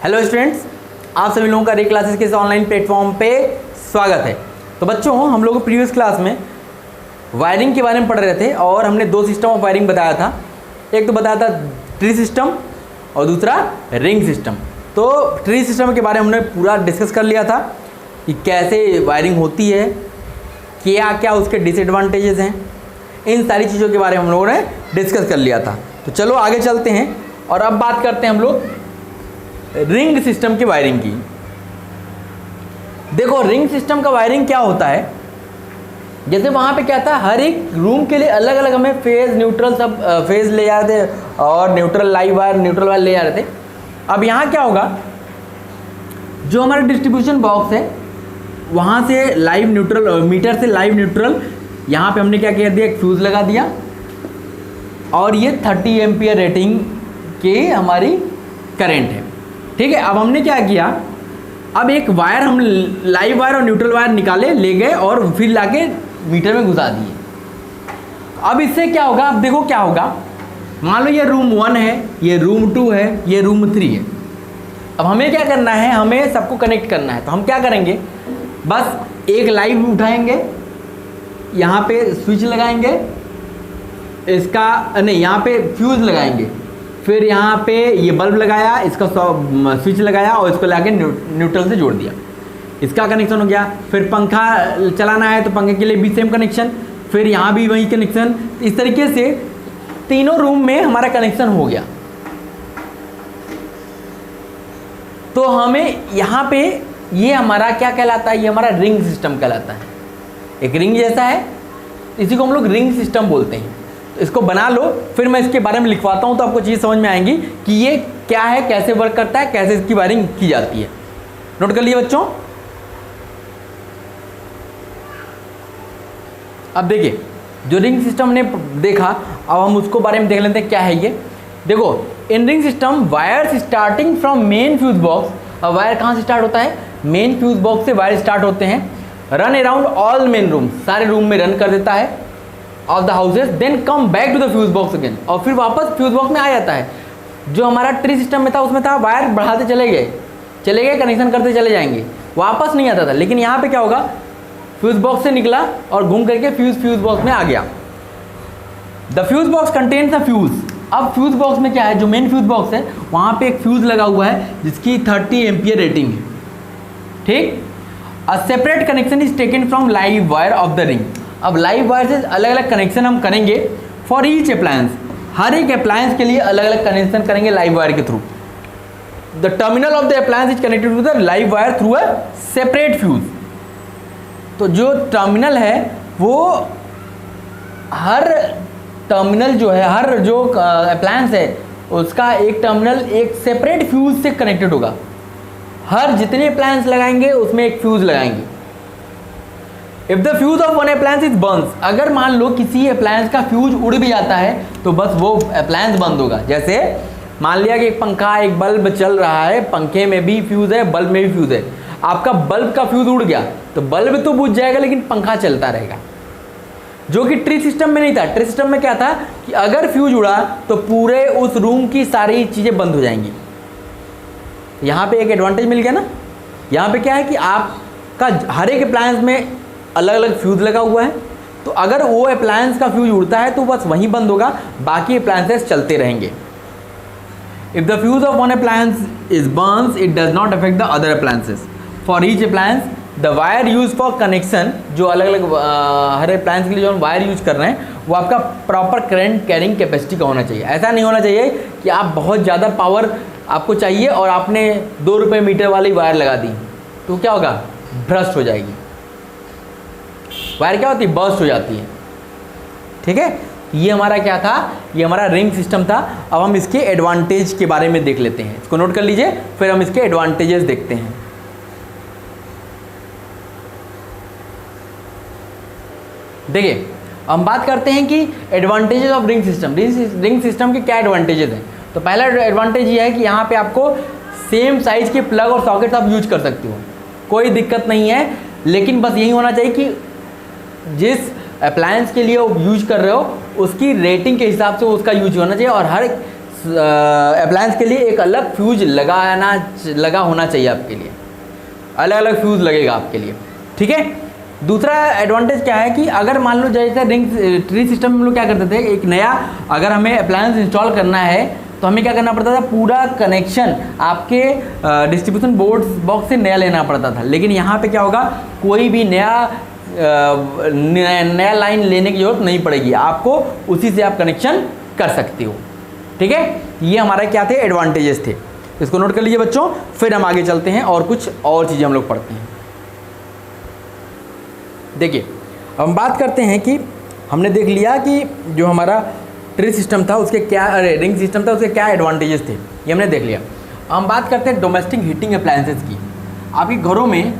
Hello students, आप सभी लोगों का रे क्लासेस के इस ऑनलाइन प्लेटफॉर्म पे स्वागत है। तो बच्चों, हम लोग प्रीवियस क्लास में वायरिंग के बारे में पढ़ रहे थे और हमने दो सिस्टम ऑफ वायरिंग बताया था। एक तो बताया था ट्री सिस्टम और दूसरा रिंग सिस्टम। तो ट्री सिस्टम के बारे में हमने पूरा डिस्कस कर लिया था कि कैसे वायरिंग होती है, क्या क्या उसके डिसएडवांटेजेस हैं, इन सारी चीज़ों के बारे में हम लोगों ने डिस्कस कर लिया था। तो चलो आगे चलते हैं और अब बात करते हैं हम लोग रिंग सिस्टम की वायरिंग की। देखो, रिंग सिस्टम का वायरिंग क्या होता है, जैसे वहाँ पे क्या था, हर एक रूम के लिए अलग अलग हमें फेज न्यूट्रल सब फेज ले जा रहे थे और न्यूट्रल लाइव वायर ले जा रहे थे। अब यहाँ क्या होगा, जो हमारा डिस्ट्रीब्यूशन बॉक्स है वहाँ से लाइव न्यूट्रल, मीटर से लाइव न्यूट्रल, यहाँ पे हमने क्या कर दिया, एक फ्यूज़ लगा दिया और ये 30 एम्पियर रेटिंग की हमारी करंट है। ठीक है, अब हमने क्या किया, अब एक वायर हम लाइव वायर और न्यूट्रल वायर निकाले, ले गए और फिर लाके मीटर में घुसा दिए। अब इससे क्या होगा, अब देखो क्या होगा, मान लो ये रूम 1 है, ये रूम 2 है, ये रूम 3 है। अब हमें क्या करना है, हमें सबको कनेक्ट करना है। तो हम क्या करेंगे, बस एक लाइव उठाएंगे, यहाँ पे स्विच लगाएंगे, इसका नहीं, यहाँ पे फ्यूज़ लगाएंगे, फिर यहाँ पे ये बल्ब लगाया, इसका स्विच लगाया और इसको लाके न्यूट्रल से जोड़ दिया, इसका कनेक्शन हो गया। फिर पंखा चलाना है तो पंखे के लिए भी सेम कनेक्शन, फिर यहाँ भी वही कनेक्शन। इस तरीके से तीनों रूम में हमारा कनेक्शन हो गया। तो हमें यहाँ पे ये हमारा क्या कहलाता है, ये हमारा रिंग सिस्टम कहलाता है। एक रिंग जैसा है, इसी को हम लोग रिंग सिस्टम बोलते हैं। तो इसको बना लो, फिर मैं इसके बारे में लिखवाता हूँ तो आपको चीज़ समझ में आएंगी कि ये क्या है, कैसे वर्क करता है, कैसे इसकी वायरिंग की जाती है। नोट कर लिए बच्चों। अब देखिए, जो रिंग सिस्टम ने देखा, अब हम उसको बारे में देख लेते हैं क्या है ये। देखो, in ring system wire starting from main fuse box. अब वायर कहाँ से स्टार्ट होता है, मेन फ्यूज बॉक्स से वायर स्टार्ट होते हैं, run around all main room, सारे रूम में रन कर देता है of the houses, then come back to the fuse box again, और फिर वापस फ्यूज बॉक्स में आ जाता है। जो हमारा ट्री सिस्टम में था उसमें था वायर बढ़ाते चले गए कनेक्शन करते चले जाएंगे, वापस नहीं आता था। लेकिन यहाँ पे क्या होगा, फ्यूज बॉक्स से निकला और घूम करके फ्यूज बॉक्स में आ गया। The fuse box contains the fuse. अब फ्यूज बॉक्स में क्या है, जो मेन फ्यूज बॉक्स है वहाँ पे एक फ्यूज लगा हुआ है जिसकी 30 एम्पियर रेटिंग है। ठीक, a separate connection is taken from live wire of the ring. अब लाइव वायर से अलग अलग कनेक्शन हम करेंगे फॉर ईच अप्लायंस, हर एक अप्लायंस के लिए अलग अलग कनेक्शन करेंगे लाइव वायर के थ्रू। The terminal of the appliance is connected to the live wire through a separate fuse. तो जो टर्मिनल है वो हर टर्मिनल जो है, हर जो अप्लायंस है उसका एक टर्मिनल एक सेपरेट फ्यूज से कनेक्टेड होगा। हर जितने अप्लायंस लगाएंगे उसमें एक फ्यूज लगाएंगे। If the fuse of one appliance is Burns, अगर मान लो किसी अप्लायंस का फ्यूज उड़ भी जाता है तो बस वो अप्लायंस बंद होगा। जैसे मान लिया कि एक पंखा, एक बल्ब चल रहा है, पंखे में भी फ्यूज है, बल्ब में भी फ्यूज है, आपका बल्ब का फ्यूज उड़ गया तो बल्ब तो बुझ जाएगा लेकिन पंखा चलता रहेगा, जो कि ट्री सिस्टम में नहीं था। ट्री सिस्टम में क्या था कि अगर फ्यूज उड़ा तो पूरे उस रूम की सारी चीज़ें बंद हो जाएंगी। यहाँ पे एक एडवांटेज मिल गया ना। यहाँ पे क्या है कि आपका हर एक अप्लायंस में अलग अलग फ्यूज लगा हुआ है, तो अगर वो अप्लायंस का फ्यूज उड़ता है तो बस वहीं बंद होगा, बाकी अप्लायंसेस चलते रहेंगे। If the fuse of one appliance is Burns it does not affect the other appliances. For each appliance the wire use for connection, जो अलग अलग हर अप्लायंस के लिए जो हम वायर यूज कर रहे हैं वो आपका प्रॉपर करंट कैरिंग कैपेसिटी का होना चाहिए। ऐसा नहीं होना चाहिए कि आप बहुत ज़्यादा पावर आपको चाहिए और आपने 2 रुपये मीटर वाली वायर लगा दी, तो क्या होगा, भ्रष्ट हो जाएगी वायर, क्या होती है, बर्स्ट हो जाती है। ठीक है, ये हमारा क्या था, ये हमारा रिंग सिस्टम था। अब हम इसके एडवांटेज के बारे में देख लेते हैं, इसको नोट कर लीजिए, फिर हम इसके एडवांटेजेस देखते हैं। देखिए, हम बात करते हैं कि advantages of ring system. Ring system के क्या एडवांटेजेस हैं। तो पहला एडवांटेज ये है कि यहाँ पे आपको सेम साइज के प्लग और सॉकेट्स आप यूज कर सकते हो, कोई दिक्कत नहीं है। लेकिन बस यही होना चाहिए कि जिस अप्लायंस के लिए वो यूज कर रहे हो उसकी रेटिंग के हिसाब से उसका यूज होना चाहिए और हर अप्लायंस के लिए एक अलग फ्यूज लगा होना चाहिए आपके लिए, अलग अलग फ्यूज लगेगा आपके लिए, ठीक है। दूसरा एडवांटेज क्या है कि अगर मान लो जैसे रिंग ट्री सिस्टम में हम लोग क्या करते थे, एक नया अगर हमें अप्लायंस इंस्टॉल करना है तो हमें क्या करना पड़ता था, पूरा कनेक्शन आपके डिस्ट्रीब्यूशन बोर्ड बॉक्स से नया लेना पड़ता था। लेकिन यहाँ पे क्या होगा, कोई भी नया लाइन लेने की जरूरत नहीं पड़ेगी, आपको उसी से आप कनेक्शन कर सकते हो, ठीक है। ये हमारे क्या थे, एडवांटेजेस थे, इसको नोट कर लीजिए बच्चों। फिर हम आगे चलते हैं और कुछ और चीज़ें हम लोग पढ़ते हैं। देखिए हम बात करते हैं कि हमने देख लिया कि जो हमारा ट्री सिस्टम था उसके क्या, रिंग सिस्टम था उसके क्या एडवांटेजेस थे, ये हमने देख लिया। हम बात करते हैं डोमेस्टिक हीटिंग अप्लायंसेस की। आपके घरों में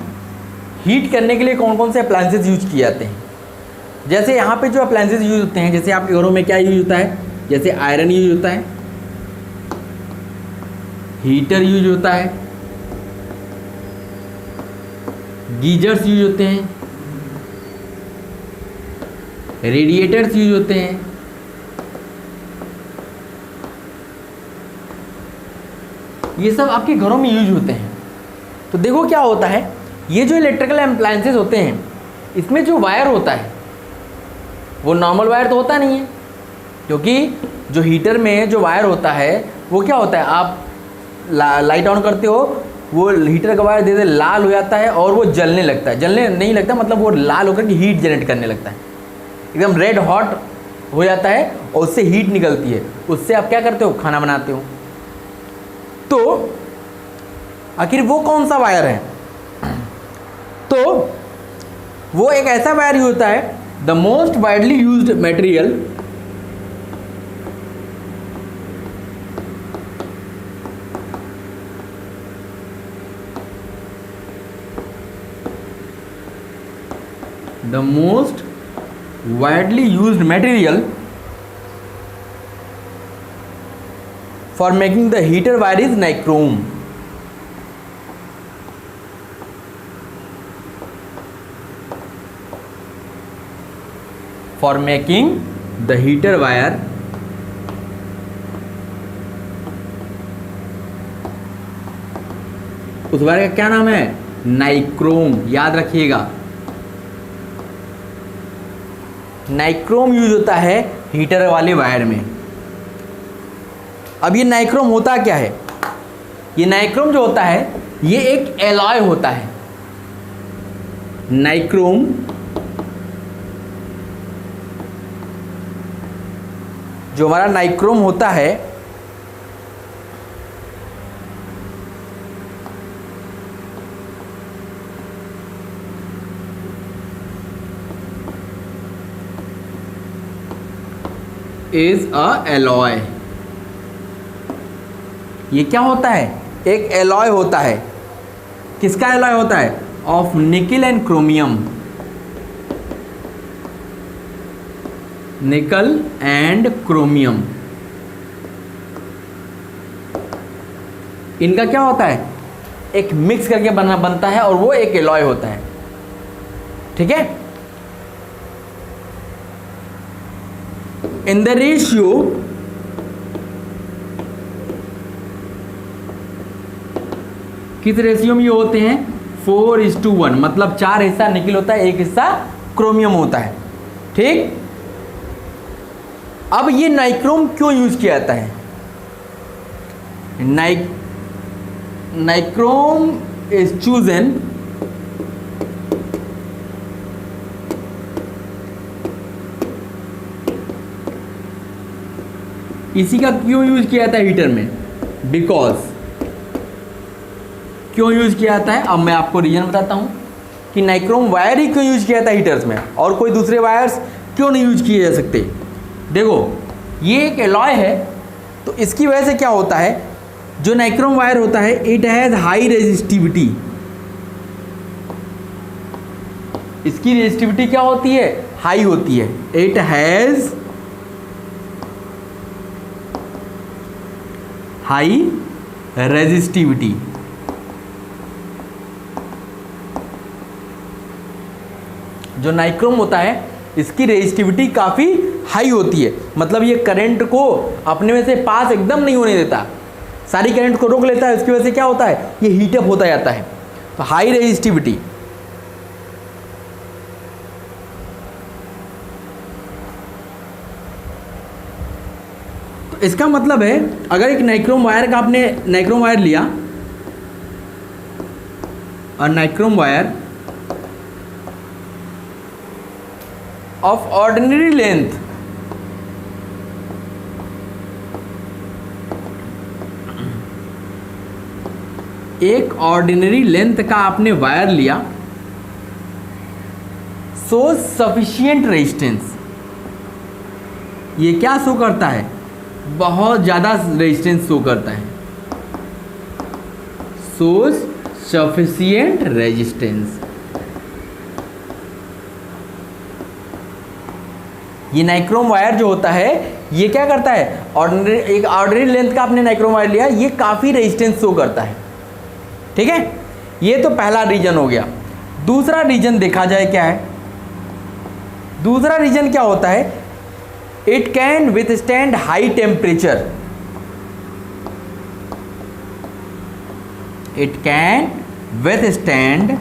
हीट करने के लिए कौन कौन से अप्लायंसेस यूज किए जाते हैं। जैसे यहाँ पे जो अप्लायंसेस यूज होते हैं, जैसे आपके घरों में क्या यूज होता है, जैसे आयरन यूज होता है, हीटर यूज होता है, गीजर्स यूज होते हैं, रेडिएटर्स यूज होते हैं, ये सब आपके घरों में यूज होते हैं। तो देखो क्या होता है, ये जो इलेक्ट्रिकल अप्लायंसेस होते हैं इसमें जो वायर होता है वो नॉर्मल वायर तो होता नहीं है, क्योंकि जो हीटर में जो वायर होता है वो क्या होता है, आप लाइट ऑन करते हो, वो हीटर का वायर धीरे धीरे लाल हो जाता है और वो जलने लगता है, जलने नहीं लगता मतलब वो लाल होकर के हीट जनरेट करने लगता है, एकदम रेड हॉट हो जाता है और उससे हीट निकलती है, उससे आप क्या करते हो, खाना बनाते हो। तो आखिर वो कौन सा वायर है, तो वो एक ऐसा वायर होता है, the most widely used material for making the heater wire is nichrome. For making the heater wire उस वायर का क्या नाम है, नाइक्रोम, याद रखिएगा। नाइक्रोम यूज होता है हीटर वाले वायर में। अब ये नाइक्रोम होता क्या है, ये नाइक्रोम जो होता है ये एक एलॉय होता है। नाइक्रोम जो हमारा नाइक्रोम होता है इज अ एलॉय। ये क्या होता है, एक एलॉय होता है। किसका एलॉय होता है, ऑफ निकल एंड क्रोमियम, निकल एंड क्रोमियम। इनका क्या होता है, एक मिक्स करके बनता है और वो एक एलॉय होता है, ठीक है। इन द रेशियो किस रेशियो में ये होते हैं, 4:1, मतलब 4 हिस्सा निकल होता है, 1 हिस्सा क्रोमियम होता है, ठीक। अब ये नाइक्रोम क्यों यूज किया जाता है, नाइक्रोम इज चूजन इसी का क्यों यूज किया जाता है हीटर में, बिकॉज क्यों यूज किया जाता है, अब मैं आपको रीजन बताता हूं कि नाइक्रोम वायर ही क्यों यूज किया जाता है हीटर्स में, और कोई दूसरे वायर्स क्यों नहीं यूज किए जा सकते। देखो ये एक एलॉय है, तो इसकी वजह से क्या होता है, जो नाइक्रोम वायर होता है इट हैज हाई रेजिस्टिविटी। इसकी रेजिस्टिविटी क्या होती है, हाई होती है। It has high resistivity. जो नाइक्रोम होता है इसकी रेजिस्टिविटी काफ़ी हाई होती है, मतलब ये करंट को अपने में से पास एकदम नहीं होने देता, सारी करंट को रोक लेता है, उसकी वजह से क्या होता है, ये हीटअप होता जाता है। तो हाई रेजिस्टिविटी, तो इसका मतलब है अगर एक नाइक्रोम वायर का आपने नाइक्रोम वायर लिया और nichrome wire of ordinary length, एक ऑर्डिनरी लेंथ का आपने वायर लिया, सो सफिशिएंट रेजिस्टेंस, ये क्या शो करता है, बहुत ज़्यादा रेजिस्टेंस शो करता है, सोर्स सफिशिएंट रेजिस्टेंस। ये नाइक्रोम वायर जो होता है ये क्या करता है, एक ऑर्डिनरी लेंथ का आपने नाइक्रोम वायर लिया, ये काफ़ी रेजिस्टेंस शो करता है। ठीक है, ये तो पहला रीजन हो गया। दूसरा रीजन देखा जाए क्या है, दूसरा रीजन क्या होता है, it can withstand high temperature, it can withstand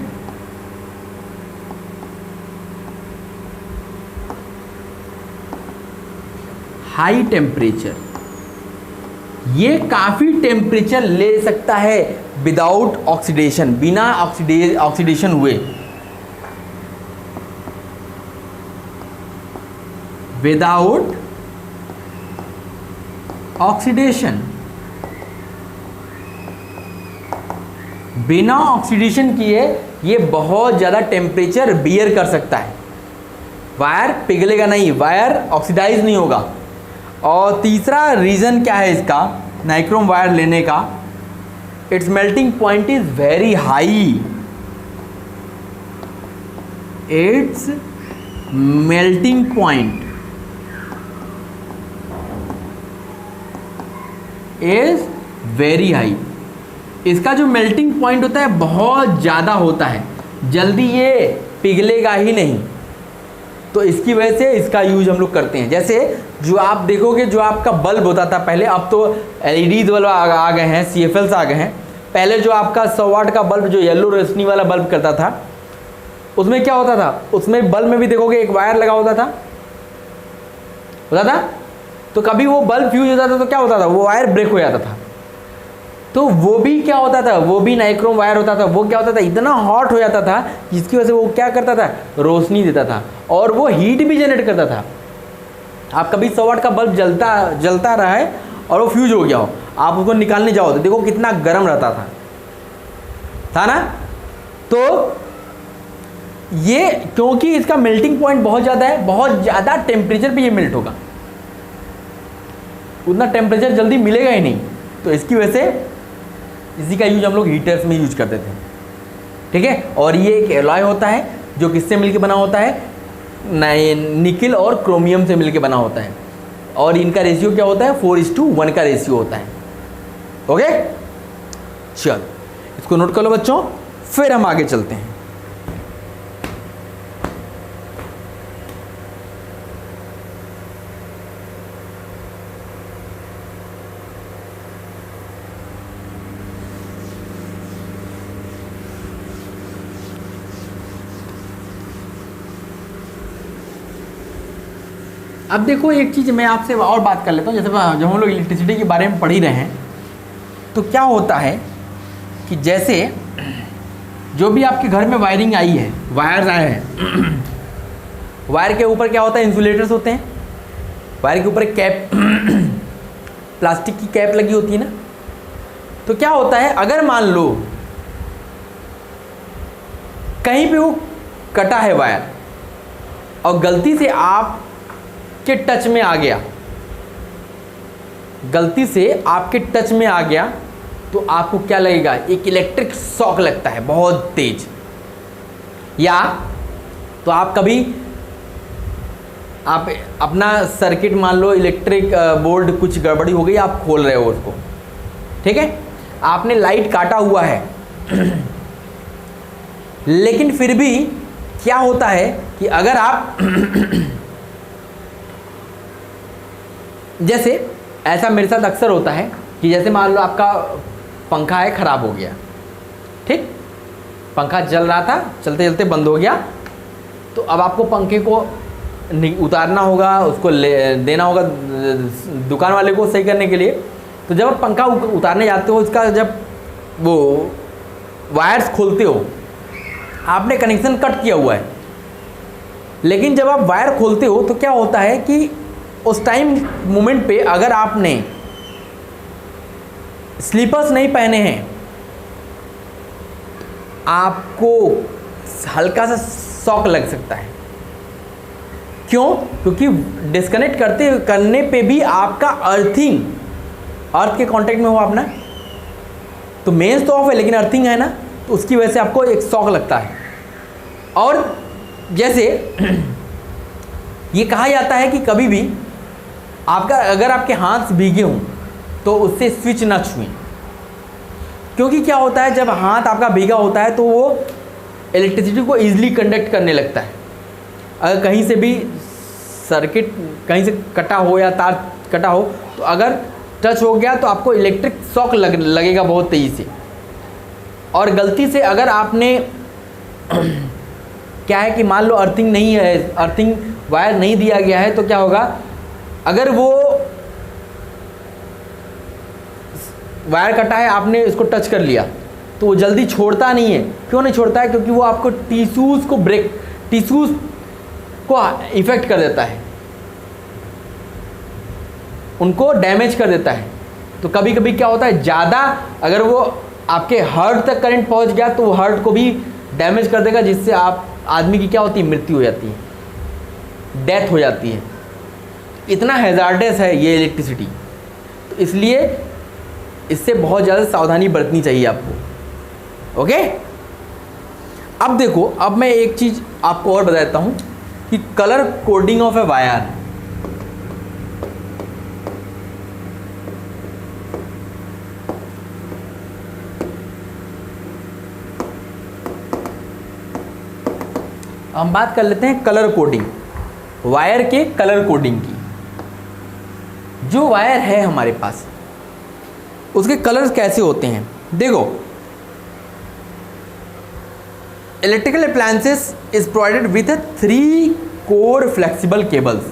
high temperature, ये काफी टेम्परेचर ले सकता है विदाउट ऑक्सीडेशन, बिना ऑक्सीडेशन हुए, विदाउट ऑक्सीडेशन, बिना ऑक्सीडेशन किए ये बहुत ज़्यादा टेम्परेचर बियर कर सकता है, वायर पिघलेगा नहीं, वायर ऑक्सीडाइज नहीं होगा। और तीसरा रीज़न क्या है इसका नाइक्रोम वायर लेने का, it's melting point is very high, it's melting point is very high, इसका जो मेल्टिंग पॉइंट होता है बहुत ज़्यादा होता है, जल्दी ये पिघलेगा ही नहीं, तो इसकी वजह से इसका यूज हम लोग करते हैं। जैसे जो आप देखोगे जो आपका बल्ब होता था पहले, अब तो एलईडी बल्ब आ गए हैं, CFLs आ गए हैं, पहले जो आपका 100 वाट का बल्ब जो येलो रोशनी वाला बल्ब करता था, उसमें क्या होता था, उसमें बल्ब में भी देखोगे एक वायर लगा होता था, तो कभी वो बल्ब फ्यूज होता था तो क्या होता था, वो वायर ब्रेक हो जाता था, तो वो भी क्या होता था, वो भी नाइक्रोम वायर होता था, वो क्या होता था, इतना हॉट हो जाता था जिसकी वजह से वो क्या करता था, रोशनी देता था और वो हीट भी जनरेट करता था। आप कभी 100 वाट का बल्ब जलता रहा है और वो फ्यूज हो गया हो, आप उसको निकालने जाओ तो देखो कितना गर्म रहता था ना। तो ये क्योंकि इसका मेल्टिंग पॉइंट बहुत ज़्यादा है, बहुत ज़्यादा टेम्परेचर पे ये मेल्ट होगा, उतना टेम्परेचर जल्दी मिलेगा ही नहीं, तो इसकी वजह से इसी का यूज हम लोग हीटर्स में यूज करते थे। ठीक है, और ये एक एलॉय होता है जो किससे मिलके बना होता है, निकिल और क्रोमियम से मिलके बना होता है, और इनका रेशियो क्या होता है, 4:1 का रेशियो होता है। ओके, चलो इसको नोट कर लो बच्चों, फिर हम आगे चलते हैं। अब देखो एक चीज़ मैं आपसे और बात कर लेता हूँ, जैसे जब हम लोग इलेक्ट्रिसिटी के बारे में पढ़ ही रहे हैं, तो क्या होता है कि जैसे जो भी आपके घर में वायरिंग आई है, वायर्स आए हैं, वायर के ऊपर क्या होता है, इंसुलेटर्स होते हैं, वायर के ऊपर एक कैप प्लास्टिक की कैप लगी होती है ना। तो क्या होता है, अगर मान लो कहीं पे वो कटा है वायर और गलती से आप के टच में आ गया, गलती से आपके टच में आ गया, तो आपको क्या लगेगा, एक इलेक्ट्रिक शॉक लगता है बहुत तेज। या तो आप कभी आप अपना सर्किट मान लो इलेक्ट्रिक बोर्ड कुछ गड़बड़ी हो गई, आप खोल रहे हो उसको, ठीक है, आपने लाइट काटा हुआ है लेकिन फिर भी क्या होता है कि अगर आप जैसे ऐसा मेरे साथ अक्सर होता है कि जैसे मान लो आपका पंखा है, ख़राब हो गया, ठीक, पंखा चल रहा था, चलते चलते बंद हो गया, तो अब आपको पंखे को उतारना होगा, उसको देना होगा दुकान वाले को सही करने के लिए। तो जब आप पंखा उतारने जाते हो, उसका जब वो वायर्स खोलते हो, आपने कनेक्शन कट किया हुआ है, लेकिन जब आप वायर खोलते हो तो क्या होता है कि उस टाइम मोमेंट पे अगर आपने स्लीपर्स नहीं पहने हैं, आपको हल्का सा शॉक लग सकता है। क्यों? क्योंकि डिस्कनेक्ट करने पे भी आपका अर्थ के कांटेक्ट में हो अपना, तो मेंस तो ऑफ है लेकिन अर्थिंग है ना, तो उसकी वजह से आपको एक शॉक लगता है। और जैसे ये कहा जाता है कि कभी भी आपका अगर आपके हाथ भीगे हों तो उससे स्विच ना छुएं, क्योंकि क्या होता है जब हाथ आपका भीगा होता है तो वो इलेक्ट्रिसिटी को ईजिली कंडक्ट करने लगता है। अगर कहीं से भी सर्किट कहीं से कटा हो या तार कटा हो तो अगर टच हो गया तो आपको इलेक्ट्रिक शॉक लगेगा बहुत तेज़ी से। और गलती से अगर आपने क्या है कि मान लो अर्थिंग नहीं है, अर्थिंग वायर नहीं दिया गया है, तो क्या होगा, अगर वो वायर कटा है, आपने इसको टच कर लिया तो वो जल्दी छोड़ता नहीं है। क्यों नहीं छोड़ता है? क्योंकि वो आपको टिश्यूज़ को इफेक्ट कर देता है, उनको डैमेज कर देता है। तो कभी कभी क्या होता है, ज़्यादा अगर वो आपके हार्ट तक करंट पहुंच गया तो वो हार्ट को भी डैमेज कर देगा, जिससे आप आदमी की क्या होती है, मृत्यु हो जाती है, डेथ हो जाती है। इतना हैजार्डस है ये इलेक्ट्रिसिटी, तो इसलिए इससे बहुत ज़्यादा सावधानी बरतनी चाहिए आपको। ओके, अब देखो, अब मैं एक चीज़ आपको और बता देता हूँ कि colour coding of a wire. हम बात कर लेते हैं कलर कोडिंग, वायर के कलर कोडिंग की। जो वायर है हमारे पास उसके कलर्स कैसे होते हैं, देखो, electrical appliances is provided with 3 core flexible cables.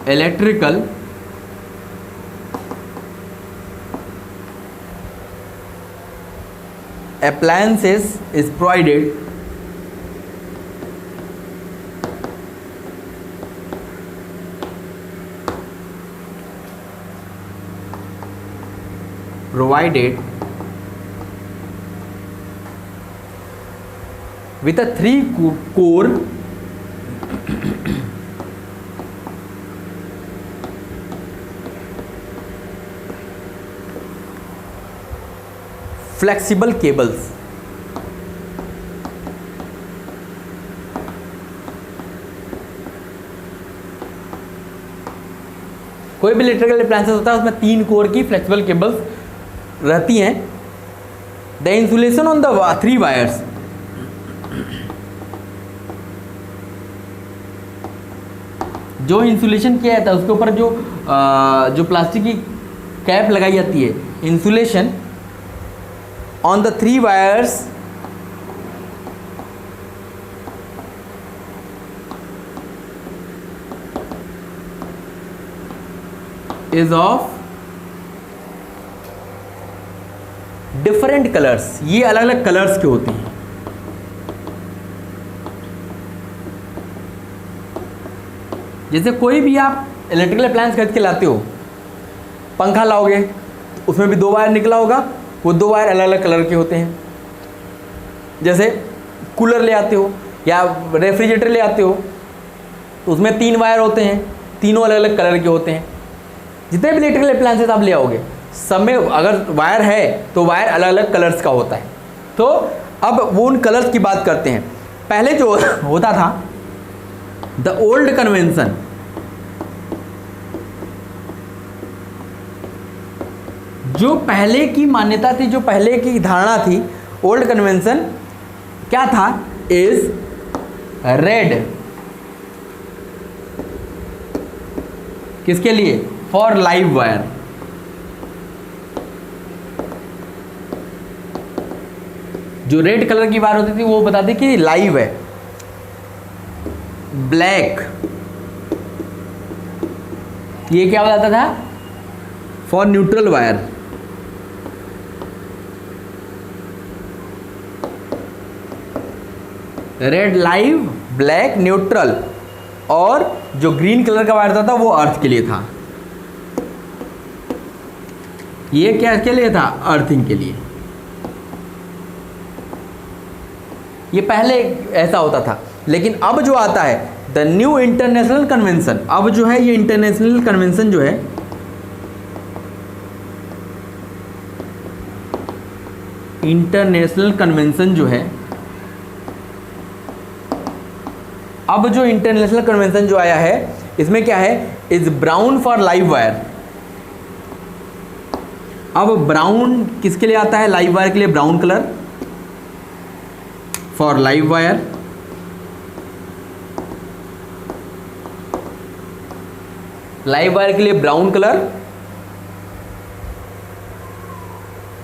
Electrical appliances is provided with a 3-core flexible cables। कोई भी इलेक्ट्रिकल अप्लायंसेस होता है उसमें 3 कोर की फ्लेक्सिबल केबल्स रहती हैं। The insulation on the 3 wires, जो इंसुलेशन किया जाता है उसके ऊपर जो प्लास्टिक की कैप लगाई जाती है, insulation on the 3 wires is of different colours. ये अलग अलग कलर्स के होते हैं। जैसे कोई भी आप इलेक्ट्रिकल अप्लायंस खरीद के लाते हो, पंखा लाओगे उसमें भी 2 वायर निकला होगा, वो 2 वायर अलग अलग कलर के होते हैं। जैसे कूलर ले आते हो या रेफ्रिजरेटर ले आते हो तो उसमें 3 वायर होते हैं, तीनों अलग अलग कलर के होते हैं। जितने भी इलेक्ट्रिकल अप्लायंसेस आप ले आओगे सब में अगर वायर है तो वायर अलग अलग कलर्स का होता है। तो अब वो उन कलर्स की बात करते हैं। पहले जो होता था द ओल्ड कन्वेंशन, जो पहले की मान्यता थी, जो पहले की धारणा थी, ओल्ड कन्वेंशन क्या था, इज रेड किसके लिए? For live wire. जो रेड कलर की वायर होती थी वो बताती कि लाइव है। ब्लैक, ये क्या बताता था? For neutral wire. Red live, black neutral, और जो ग्रीन कलर का वायर था वो अर्थ के लिए था। ये क्या के लिए था? अर्थिंग के लिए। ये पहले ऐसा होता था, लेकिन अब जो आता है द न्यू इंटरनेशनल कन्वेंशन, अब जो है ये इंटरनेशनल कन्वेंशन जो है इंटरनेशनल कन्वेंशन जो है, अब जो इंटरनेशनल कन्वेंशन जो आया है इसमें क्या है? Is brown for live wire. अब ब्राउन किसके लिए आता है? लाइव वायर के लिए brown colour, for live wire. Live wire के लिए brown colour,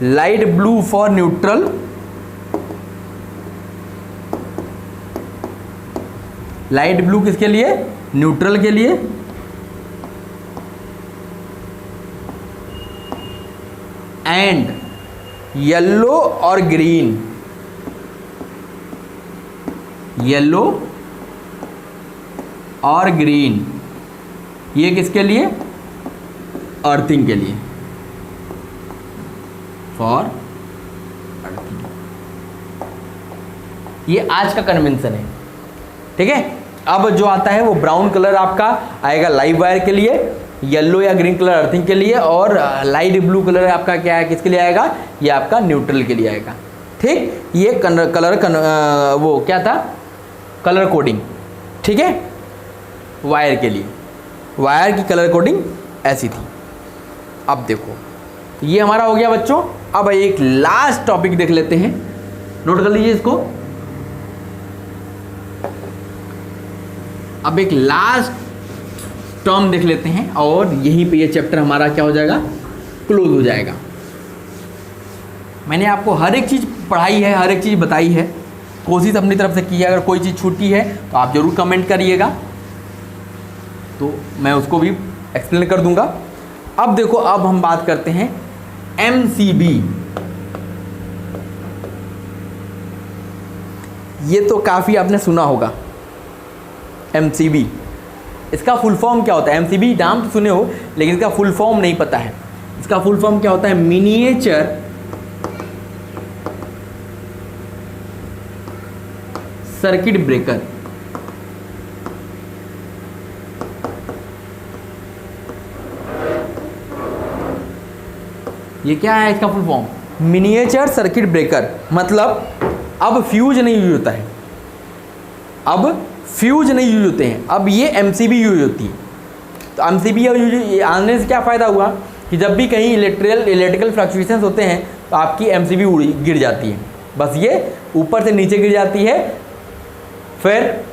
light blue for neutral, light blue किसके लिए? न्यूट्रल के लिए, एंड येलो और ग्रीन, येलो और ग्रीन ये किसके लिए? अर्थिंग के लिए, फॉर अर्थिंग। ये आज का कन्वेंशन है, ठीक है। अब जो आता है वो ब्राउन कलर आपका आएगा लाइव वायर के लिए, येलो या ग्रीन कलर अर्थिंग के लिए, और लाइट ब्लू कलर आपका क्या है? किसके लिए आएगा? ये आपका न्यूट्रल के लिए आएगा, ठीक। ये वो क्या था? कलर कोडिंग, ठीक है। वायर के लिए वायर की कलर कोडिंग ऐसी थी। अब देखो ये हमारा हो गया बच्चों। अब एक लास्ट टॉपिक देख लेते हैं, नोट कर लीजिए इसको। अब एक लास्ट टर्म देख लेते हैं और यहीं पे ये चैप्टर हमारा क्या हो जाएगा? क्लोज हो जाएगा। मैंने आपको हर एक चीज़ पढ़ाई है, हर एक चीज़ बताई है, कोशिश अपनी तरफ से की है। अगर कोई चीज़ छूटी है तो आप ज़रूर कमेंट करिएगा, तो मैं उसको भी एक्सप्लेन कर दूंगा। अब देखो, अब हम बात करते हैं MCB। ये तो काफ़ी आपने सुना होगा MCB। इसका फुल फॉर्म क्या होता है? MCB नाम तो सुने हो, लेकिन इसका फुल फॉर्म नहीं पता है। इसका फुल फॉर्म क्या होता है? Miniature circuit breaker. ये क्या है इसका full form? Miniature circuit breaker. मतलब अब फ्यूज नहीं यूज होता है, अब फ्यूज नहीं यूज होते हैं, अब ये MCB यूज होती है। तो MCB यूज आने से क्या फ़ायदा हुआ कि जब भी कहीं इलेक्ट्रिकल फ्लक्चुएशंस होते हैं तो आपकी MCB गिर जाती है। बस ये ऊपर से नीचे गिर जाती है, फिर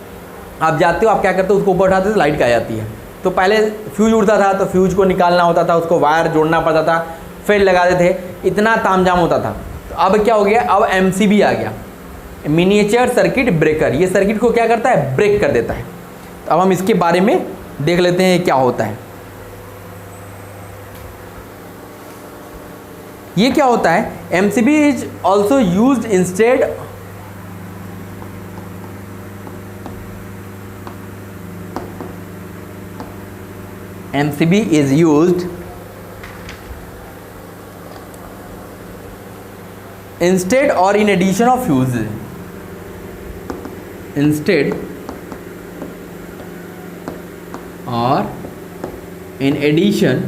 आप जाते हो, आप क्या करते हो? उसको ऊपर उठाते हो तो लाइट आ जाती है। तो पहले फ्यूज उड़ता था तो फ्यूज को निकालना होता था, उसको वायर जोड़ना पड़ता था, फिर लगाते थे, इतना तामझाम होता था। तो अब क्या हो गया? अब MCB आ गया, मिनिएचर सर्किट ब्रेकर। ये सर्किट को क्या करता है? ब्रेक कर देता है। तो अब हम इसके बारे में देख लेते हैं क्या होता है। ये क्या होता है? MCB is also used instead MCB is used instead or in addition of fuses. Instead or in addition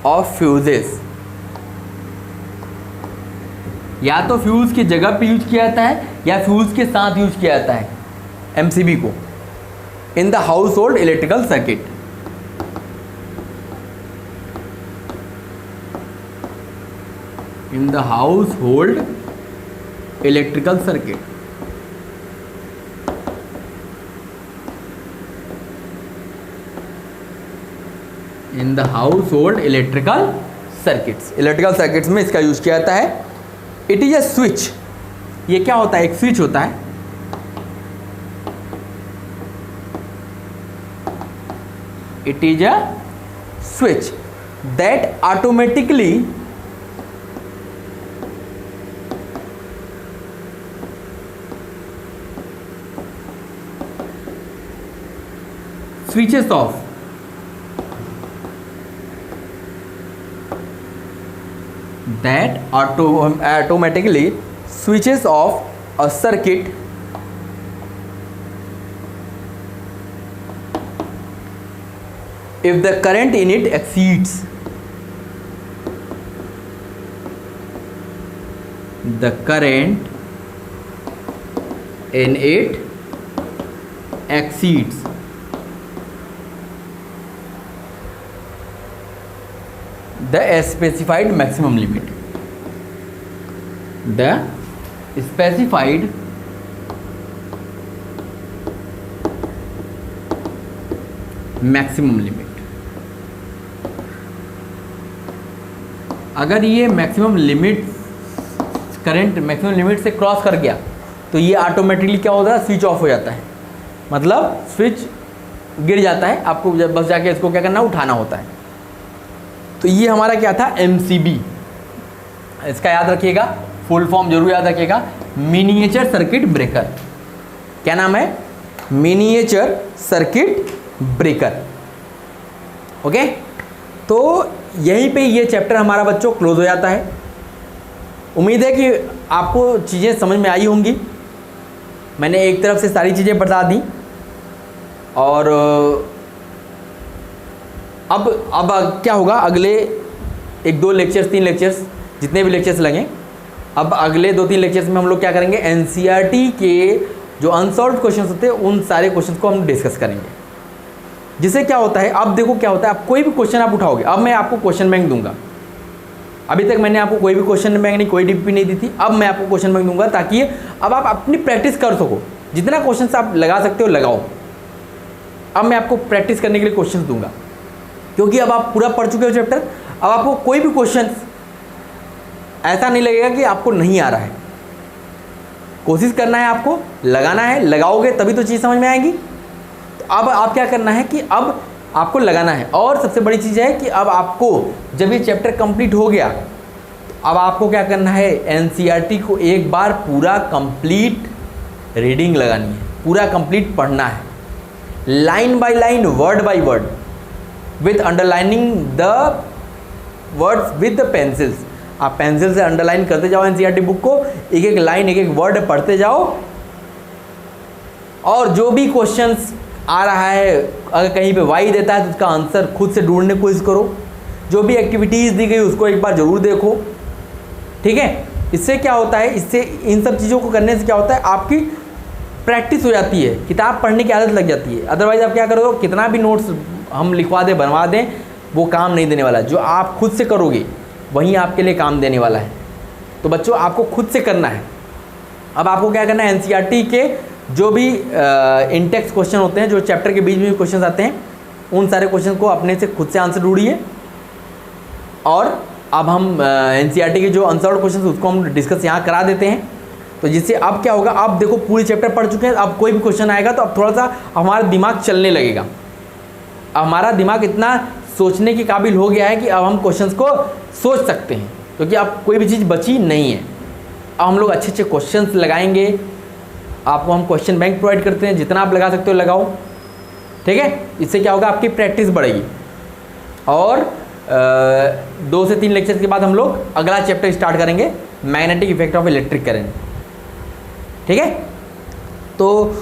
of fuses. या तो फ्यूज की जगह पे यूज किया जाता है या फ्यूज के साथ यूज किया जाता है MCB को in the house hold electrical circuit. In the house hold electrical circuit. In the house hold electrical circuits, electrical circuits में इसका यूज किया जाता है। इट इज अ स्विच, ये क्या होता है, एक स्विच होता है। It is a switch that automatically switches off that automatically switches off a circuit if the current in it exceeds the current in it exceeds the specified maximum limit, the specified maximum limit। अगर ये maximum limit, current maximum limit से cross कर गया तो ये automatically क्या होता है, स्विच ऑफ हो जाता है, मतलब स्विच गिर जाता है, आपको बस जाके इसको क्या करना, उठाना होता है। तो ये हमारा क्या था, MCB, इसका याद रखिएगा, फुल फॉर्म जरूर याद रखिएगा, मिनिएचर सर्किट ब्रेकर। क्या नाम है, मिनिएचर सर्किट ब्रेकर। ओके, तो यहीं पे ये चैप्टर हमारा बच्चों क्लोज हो जाता है। उम्मीद है कि आपको चीज़ें समझ में आई होंगी। मैंने एक तरफ से सारी चीज़ें बता दी, और अब क्या होगा, अगले 1-2 लेक्चर्स, 3 लेक्चर्स, जितने भी लेक्चर्स लगें, अब अगले 2-3 लेक्चर्स में हम लोग क्या करेंगे, NCERT के जो अनसॉल्व्ड क्वेश्चंस होते हैं उन सारे क्वेश्चंस को हम डिस्कस करेंगे। जिससे क्या होता है, अब देखो क्या होता है, आप कोई भी क्वेश्चन आप उठाओगे, अब मैं आपको क्वेश्चन बैंक दूंगा। अभी तक मैंने आपको कोई भी क्वेश्चन बैंक नहीं, कोई DP नहीं दी थी, अब मैं आपको क्वेश्चन बैंक दूंगा ताकि अब आप अपनी प्रैक्टिस कर सको। जितना क्वेश्चन आप लगा सकते हो लगाओ। अब मैं आपको प्रैक्टिस करने के लिए क्वेश्चन दूंगा, क्योंकि अब आप पूरा पढ़ चुके हो चैप्टर। अब आपको कोई भी क्वेश्चन ऐसा नहीं लगेगा कि आपको नहीं आ रहा है। कोशिश करना है, आपको लगाना है, लगाओगे तभी तो चीज़ समझ में आएगी। तो अब आप क्या करना है कि अब आपको लगाना है। और सबसे बड़ी चीज़ है कि अब आपको जब ये चैप्टर कंप्लीट हो गया, तो अब आपको क्या करना है, NCERT को एक बार पूरा कंप्लीट रीडिंग लगानी है, पूरा कंप्लीट पढ़ना है, line by line, word by word, with underlining the words with the pencils. आप पेंसिल से अंडरलाइन करते जाओ NCERT बुक को, एक एक लाइन, एक एक वर्ड पढ़ते जाओ। और जो भी क्वेश्चंस आ रहा है, अगर कहीं पे वाई देता है तो उसका आंसर खुद से ढूंढने की कोशिश करो। जो भी एक्टिविटीज़ दी गई उसको एक बार ज़रूर देखो, ठीक है। इससे क्या होता है, इससे इन सब चीज़ों को करने से क्या होता है, आपकी प्रैक्टिस हो जाती है, किताब पढ़ने की आदत लग जाती है। अदरवाइज़ आप क्या करोगे, कितना भी नोट्स हम लिखवा दें, बनवा दें, वो काम नहीं देने वाला। जो आप खुद से करोगे वहीं आपके लिए काम देने वाला है। तो बच्चों आपको खुद से करना है। अब आपको क्या करना है, NCERT के जो भी इंटेक्स क्वेश्चन होते हैं, जो चैप्टर के बीच में क्वेश्चन आते हैं, उन सारे क्वेश्चन को अपने से खुद से आंसर ढूंढिए। और अब हम NCERT के जो अनसॉल्व्ड क्वेश्चन उसको हम डिस्कस यहाँ करा देते हैं। तो जिससे अब क्या होगा, अब देखो पूरी चैप्टर पढ़ चुके हैं, अब कोई भी क्वेश्चन आएगा तो अब थोड़ा सा हमारा दिमाग चलने लगेगा। हमारा दिमाग इतना सोचने के काबिल हो गया है कि अब हम क्वेश्चंस को सोच सकते हैं, क्योंकि अब कोई भी चीज़ बची नहीं है। अब हम लोग अच्छे अच्छे क्वेश्चंस लगाएंगे। आपको हम क्वेश्चन बैंक प्रोवाइड करते हैं, जितना आप लगा सकते हो लगाओ, ठीक है। इससे क्या होगा, आपकी प्रैक्टिस बढ़ेगी। और 2 से 3 लेक्चर के बाद हम लोग अगला चैप्टर स्टार्ट करेंगे, magnetic effect of electric current, ठीक है। तो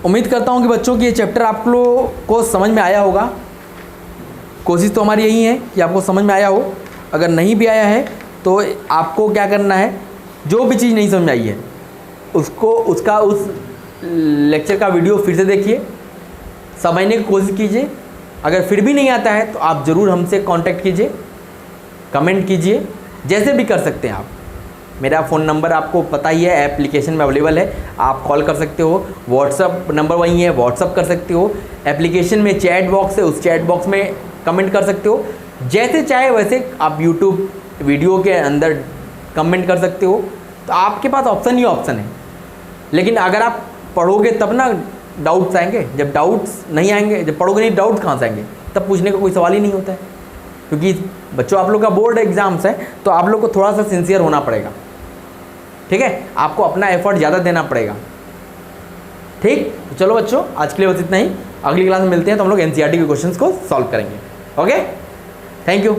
उम्मीद करता हूँ कि बच्चों की ये चैप्टर आप लोगों को समझ में आया होगा। कोशिश तो हमारी यही है कि आपको समझ में आया हो। अगर नहीं भी आया है तो आपको क्या करना है, जो भी चीज़ नहीं समझ में आई है उसको उस लेक्चर का वीडियो फिर से देखिए, समझने की कोशिश कीजिए। अगर फिर भी नहीं आता है तो आप ज़रूर हमसे कांटेक्ट कीजिए, कमेंट कीजिए, जैसे भी कर सकते हैं आप। मेरा फ़ोन नंबर आपको पता ही है, एप्लीकेशन में अवेलेबल है, आप कॉल कर सकते हो। व्हाट्सअप नंबर वही है, व्हाट्सअप कर सकते हो। एप्लीकेशन में चैट बॉक्स है, उस चैट बॉक्स में कमेंट कर सकते हो, जैसे चाहे वैसे आप यूट्यूब वीडियो के अंदर कमेंट कर सकते हो। तो आपके पास ऑप्शन ही ऑप्शन है, लेकिन अगर आप पढ़ोगे तब ना डाउट्स आएंगे। जब डाउट्स नहीं आएंगे, जब पढ़ोगे नहीं, डाउट्स कहाँ से आएंगे? तब पूछने का कोई सवाल ही नहीं होता है। क्योंकि बच्चों आप लोग का बोर्ड एग्जाम्स है, तो आप लोग को थोड़ा सा सिंसियर होना पड़ेगा, ठीक है? आपको अपना एफर्ट ज़्यादा देना पड़ेगा, ठीक? तो चलो बच्चों, आज के लिए बस इतना ही। अगली क्लास में मिलते हैं, तो हम लोग एनसीईआरटी के क्वेश्चंस को सॉल्व करेंगे। Okay, thank you.